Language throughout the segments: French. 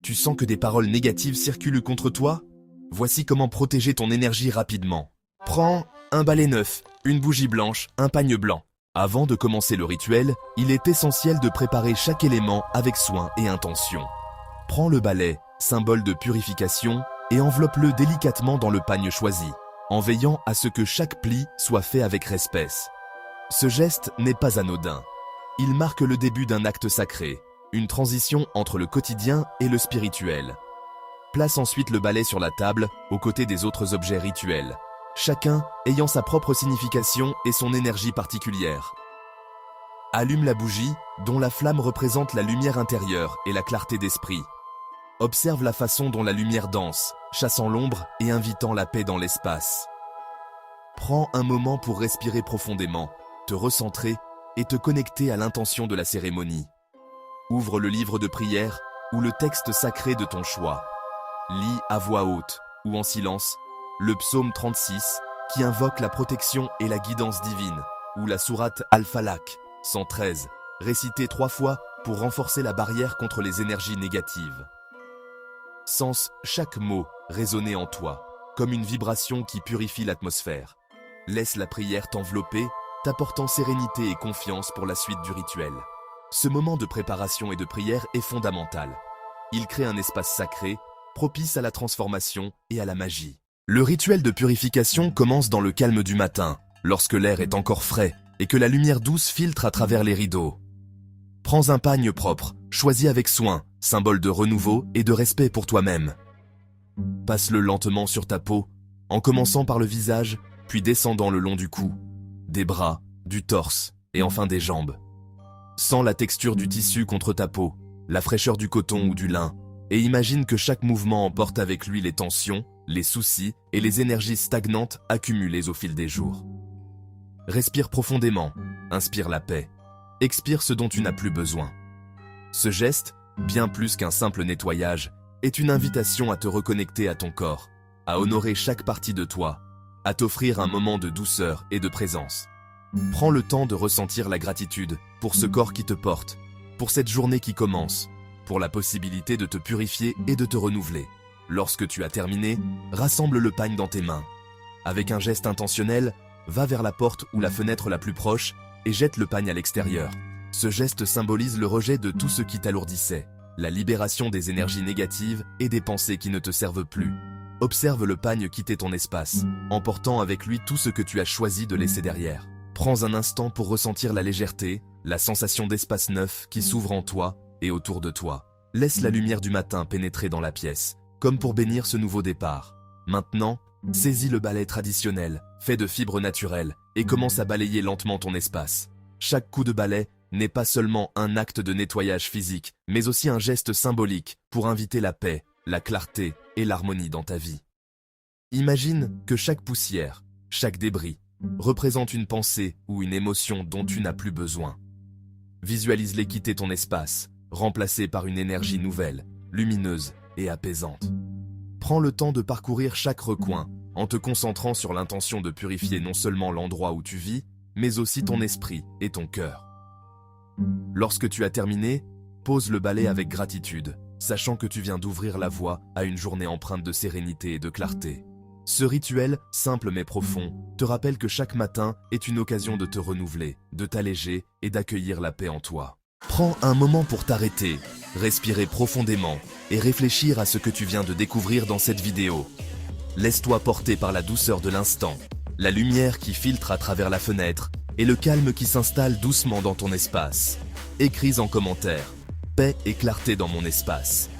Tu sens que des paroles négatives circulent contre toi? Voici comment protéger ton énergie rapidement. Prends un balai neuf, une bougie blanche, un pagne blanc. Avant de commencer le rituel, il est essentiel de préparer chaque élément avec soin et intention. Prends le balai, symbole de purification, et enveloppe-le délicatement dans le pagne choisi, en veillant à ce que chaque pli soit fait avec respect. Ce geste n'est pas anodin. Il marque le début d'un acte sacré, une transition entre le quotidien et le spirituel. Place ensuite le balai sur la table, aux côtés des autres objets rituels, chacun ayant sa propre signification et son énergie particulière. Allume la bougie, dont la flamme représente la lumière intérieure et la clarté d'esprit. Observe la façon dont la lumière danse, chassant l'ombre et invitant la paix dans l'espace. Prends un moment pour respirer profondément, te recentrer et te connecter à l'intention de la cérémonie. Ouvre le livre de prière ou le texte sacré de ton choix. Lis à voix haute ou en silence le psaume 36 qui invoque la protection et la guidance divine, ou la sourate Al-Falaq 113, récitée 3 fois pour renforcer la barrière contre les énergies négatives. Sens chaque mot résonner en toi, comme une vibration qui purifie l'atmosphère. Laisse la prière t'envelopper, t'apportant sérénité et confiance pour la suite du rituel. Ce moment de préparation et de prière est fondamental. Il crée un espace sacré, propice à la transformation et à la magie. Le rituel de purification commence dans le calme du matin, lorsque l'air est encore frais et que la lumière douce filtre à travers les rideaux. Prends un pagne propre, choisi avec soin, symbole de renouveau et de respect pour toi-même. Passe-le lentement sur ta peau, en commençant par le visage, puis descendant le long du cou, des bras, du torse et enfin des jambes. Sens la texture du tissu contre ta peau, la fraîcheur du coton ou du lin, et imagine que chaque mouvement emporte avec lui les tensions, les soucis et les énergies stagnantes accumulées au fil des jours. Respire profondément, inspire la paix, expire ce dont tu n'as plus besoin. Ce geste, bien plus qu'un simple nettoyage, est une invitation à te reconnecter à ton corps, à honorer chaque partie de toi, à t'offrir un moment de douceur et de présence. Prends le temps de ressentir la gratitude pour ce corps qui te porte, pour cette journée qui commence, pour la possibilité de te purifier et de te renouveler. Lorsque tu as terminé, rassemble le pagne dans tes mains. Avec un geste intentionnel, va vers la porte ou la fenêtre la plus proche et jette le pagne à l'extérieur. Ce geste symbolise le rejet de tout ce qui t'alourdissait, la libération des énergies négatives et des pensées qui ne te servent plus. Observe le pagne quitter ton espace, emportant avec lui tout ce que tu as choisi de laisser derrière. Prends un instant pour ressentir la légèreté, la sensation d'espace neuf qui s'ouvre en toi et autour de toi. Laisse la lumière du matin pénétrer dans la pièce, comme pour bénir ce nouveau départ. Maintenant, saisis le balai traditionnel, fait de fibres naturelles, et commence à balayer lentement ton espace. Chaque coup de balai n'est pas seulement un acte de nettoyage physique, mais aussi un geste symbolique pour inviter la paix, la clarté et l'harmonie dans ta vie. Imagine que chaque poussière, chaque débris, représente une pensée ou une émotion dont tu n'as plus besoin. Visualise-les quitter ton espace, remplacés par une énergie nouvelle, lumineuse et apaisante. Prends le temps de parcourir chaque recoin, en te concentrant sur l'intention de purifier non seulement l'endroit où tu vis, mais aussi ton esprit et ton cœur. Lorsque tu as terminé, pose le balai avec gratitude, sachant que tu viens d'ouvrir la voie à une journée empreinte de sérénité et de clarté. Ce rituel, simple mais profond, te rappelle que chaque matin est une occasion de te renouveler, de t'alléger et d'accueillir la paix en toi. Prends un moment pour t'arrêter, respirer profondément et réfléchir à ce que tu viens de découvrir dans cette vidéo. Laisse-toi porter par la douceur de l'instant, la lumière qui filtre à travers la fenêtre et le calme qui s'installe doucement dans ton espace. Écris en commentaire « Paix et clarté dans mon espace ».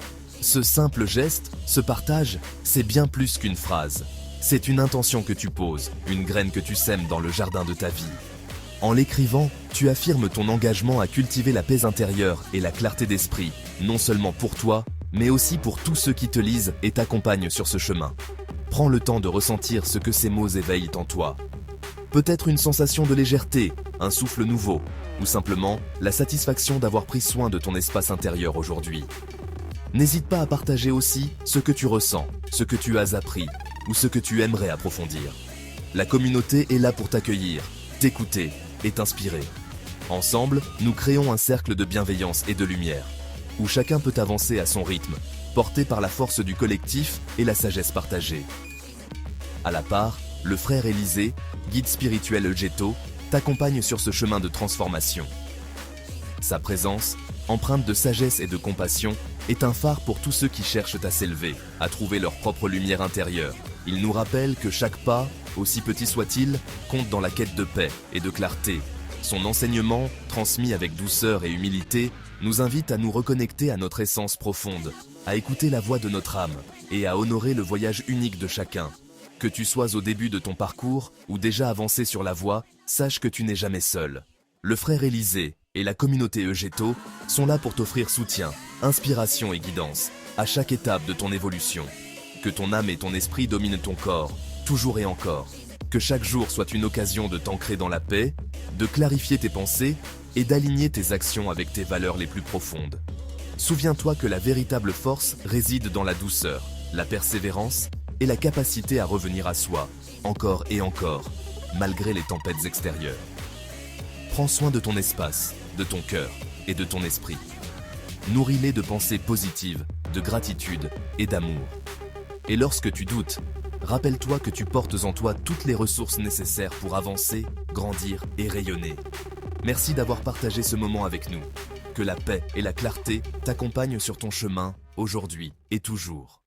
Ce simple geste, ce partage, c'est bien plus qu'une phrase. C'est une intention que tu poses, une graine que tu sèmes dans le jardin de ta vie. En l'écrivant, tu affirmes ton engagement à cultiver la paix intérieure et la clarté d'esprit, non seulement pour toi, mais aussi pour tous ceux qui te lisent et t'accompagnent sur ce chemin. Prends le temps de ressentir ce que ces mots éveillent en toi. Peut-être une sensation de légèreté, un souffle nouveau, ou simplement la satisfaction d'avoir pris soin de ton espace intérieur aujourd'hui. N'hésite pas à partager aussi ce que tu ressens, ce que tu as appris, ou ce que tu aimerais approfondir. La communauté est là pour t'accueillir, t'écouter et t'inspirer. Ensemble, nous créons un cercle de bienveillance et de lumière, où chacun peut avancer à son rythme, portés par la force du collectif et la sagesse partagée. À la part, le frère Élisée, guide spirituel Eugéto, t'accompagne sur ce chemin de transformation. Sa présence, empreinte de sagesse et de compassion, est un phare pour tous ceux qui cherchent à s'élever, à trouver leur propre lumière intérieure. Il nous rappelle que chaque pas, aussi petit soit-il, compte dans la quête de paix et de clarté. Son enseignement, transmis avec douceur et humilité, nous invite à nous reconnecter à notre essence profonde, à écouter la voix de notre âme et à honorer le voyage unique de chacun. Que tu sois au début de ton parcours ou déjà avancé sur la voie, sache que tu n'es jamais seul. Le frère Élisée et la communauté Eugéto sont là pour t'offrir soutien, inspiration et guidance à chaque étape de ton évolution. Que ton âme et ton esprit dominent ton corps, toujours et encore. Que chaque jour soit une occasion de t'ancrer dans la paix, de clarifier tes pensées et d'aligner tes actions avec tes valeurs les plus profondes. Souviens-toi que la véritable force réside dans la douceur, la persévérance et la capacité à revenir à soi, encore et encore, malgré les tempêtes extérieures. Prends soin de ton espace, de ton cœur et de ton esprit. Nourris-les de pensées positives, de gratitude et d'amour. Et lorsque tu doutes, rappelle-toi que tu portes en toi toutes les ressources nécessaires pour avancer, grandir et rayonner. Merci d'avoir partagé ce moment avec nous. Que la paix et la clarté t'accompagnent sur ton chemin, aujourd'hui et toujours.